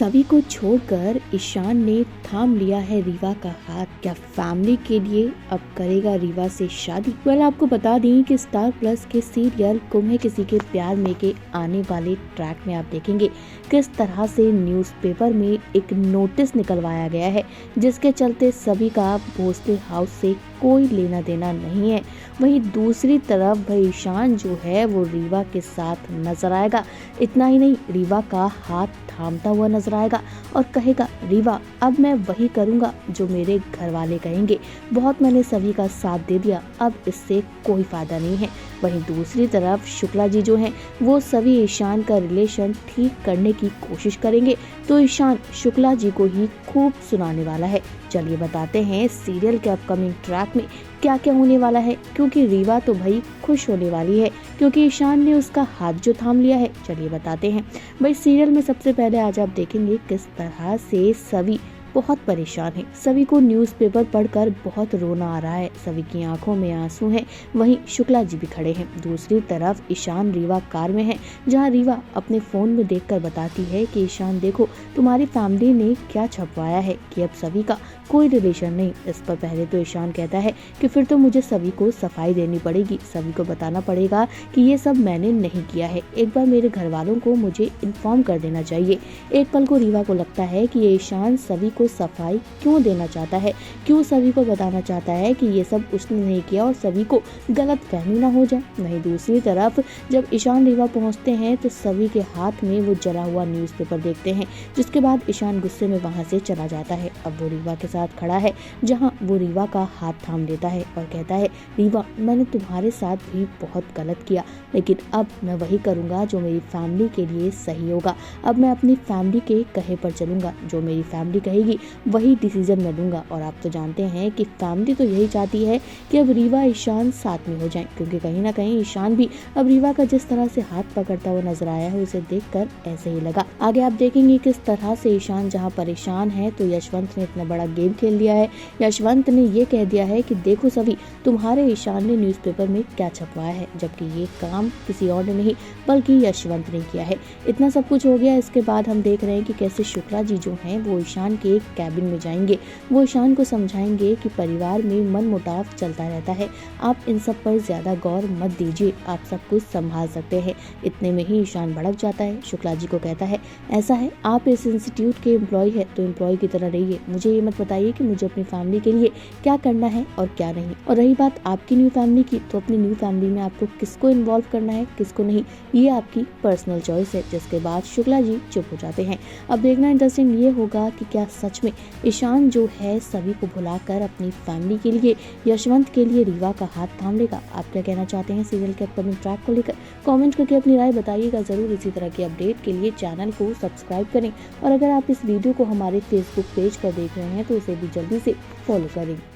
सभी को छोड़कर ईशान ने थाम लिया है रीवा का हाथ। क्या फैमिली के लिए अब करेगा रीवा से शादी? आपको बता दें कि स्टार प्लस के सीरियल गुम है किसी के प्यार में के आने वाले ट्रैक में आप देखेंगे किस तरह से न्यूज़पेपर में एक नोटिस निकलवाया गया है, जिसके चलते सभी का भोसले हाउस से कोई लेना देना नहीं है। वहीं दूसरी तरफ भाई ईशान जो है वो रीवा के साथ नजर आएगा। इतना ही नहीं, रीवा का हाथ थामता हुआ नजर आएगा और कहेगा, रीवा अब मैं वही करूंगा जो मेरे घर वाले कहेंगे। बहुत मैंने सभी का साथ दे दिया, अब इससे कोई फायदा नहीं है। वहीं दूसरी तरफ शुक्ला जी जो हैं वो सभी ईशान का रिलेशन ठीक करने की कोशिश करेंगे, तो ईशान शुक्ला जी को ही खूब सुनाने वाला है। चलिए बताते हैं सीरियल के अपकमिंग ट्रैक में क्या क्या होने वाला है, क्योंकि रीवा तो भाई खुश होने वाली है क्योंकि ईशान ने उसका हाथ जो थाम लिया है। चलिए बताते हैं भाई सीरियल में सबसे पहले आज आप देखेंगे किस तरह से सभी बहुत परेशान है। सभी को न्यूज़पेपर पढ़कर बहुत रोना आ रहा है, सभी की आंखों में आंसू हैं। वहीं शुक्ला जी भी खड़े हैं। दूसरी तरफ ईशान रीवा कार में है, जहां रीवा अपने फोन में देखकर बताती है कि ईशान देखो तुम्हारी फैमिली ने क्या छपवाया है कि अब सभी का कोई रिलेशन नहीं। इस पर पहले तो ईशान कहता है कि फिर तो मुझे सभी को सफाई देनी पड़ेगी, सभी को बताना पड़ेगा कि ये सब मैंने नहीं किया है। एक बार मेरे घर वालों को मुझे इन्फॉर्म कर देना चाहिए। एक पल को रीवा को लगता है कि ये ईशान सभी को सफाई क्यों देना चाहता है, क्यों सभी को बताना चाहता है कि ये सब उसने नहीं किया और सभी को गलत फहमी ना हो जाए। वहीं दूसरी तरफ जब ईशान रीवा पहुंचते हैं तो सभी के हाथ में वो जला हुआ न्यूज़पेपर देखते हैं, जिसके बाद ईशान गुस्से में वहां से चला जाता है। अब वो रीवा के साथ खड़ा है, जहां वो रीवा का हाथ थाम लेता है और कहता है, रीवा मैंने तुम्हारे साथ भी बहुत गलत किया, लेकिन अब मैं वही करूंगा जो मेरी फैमिली के लिए सही होगा। अब मैं अपनी फैमिली के कहे पर चलूंगा, जो मेरी फैमिली कहेगी वही डिसीजन मैं लूंगा। और आप तो जानते हैं कि फैमिली तो यही चाहती है कि अब रीवा ईशान साथ में हो जाएं, क्योंकि कहीं ना कहीं ईशान भी अब रीवा का जिस तरह से हाथ पकड़ता हुआ नजर आया है उसे देखकर ऐसे ही लगा। आगे आप देखेंगे किस तरह से ईशान जहां परेशान है तो यशवंत ने इतना बड़ा गेम खेल लिया है। यशवंत ने ये कह दिया है कि देखो सभी तुम्हारे ईशान ने न्यूज़पेपर में क्या छपवाया है, जबकि ये काम किसी और ने नहीं बल्कि यशवंत ने किया है। इतना सब कुछ हो गया। इसके बाद हम देख रहे हैं कि कैसे शुक्ला जी जो हैं वो ईशान के कैबिन में जाएंगे। वो ईशान को समझाएंगे कि परिवार में मनमुटाव चलता रहता है, आप इन सब पर ज्यादा गौर मत दीजिए, आप सब कुछ संभाल सकते हैं। इतने में ही ईशान भड़क जाता है, शुक्ला जी को कहता है, ऐसा है आप इस इंस्टीट्यूट के एम्प्लॉय है तो एम्प्लॉय की तरह रहिए, मुझे ये मत बताइए कि मुझे अपनी फैमिली के लिए क्या करना है और क्या नहीं। और रही बात आपकी न्यू फैमिली की, तो अपनी न्यू फैमिली में आपको किसको इन्वॉल्व करना है किसको नहीं, ये आपकी पर्सनल चॉइस है। जिसके बाद शुक्ला जी चुप हो जाते हैं। अब देखना इंटरेस्टिंग ये होगा कि क्या सच में ईशान जो है सभी को भुलाकर अपनी फैमिली के लिए, यशवंत के लिए रीवा का हाथ थाम लेगा। आप क्या कहना चाहते हैं सीरियल के अपकमिंग ट्रैक को लेकर? कमेंट करके अपनी राय बताइएगा जरूर। इसी तरह की अपडेट के लिए चैनल को सब्सक्राइब करें और अगर आप इस वीडियो को हमारे फेसबुक पेज पर देख रहे हैं तो इसे भी जल्दी से फॉलो करें।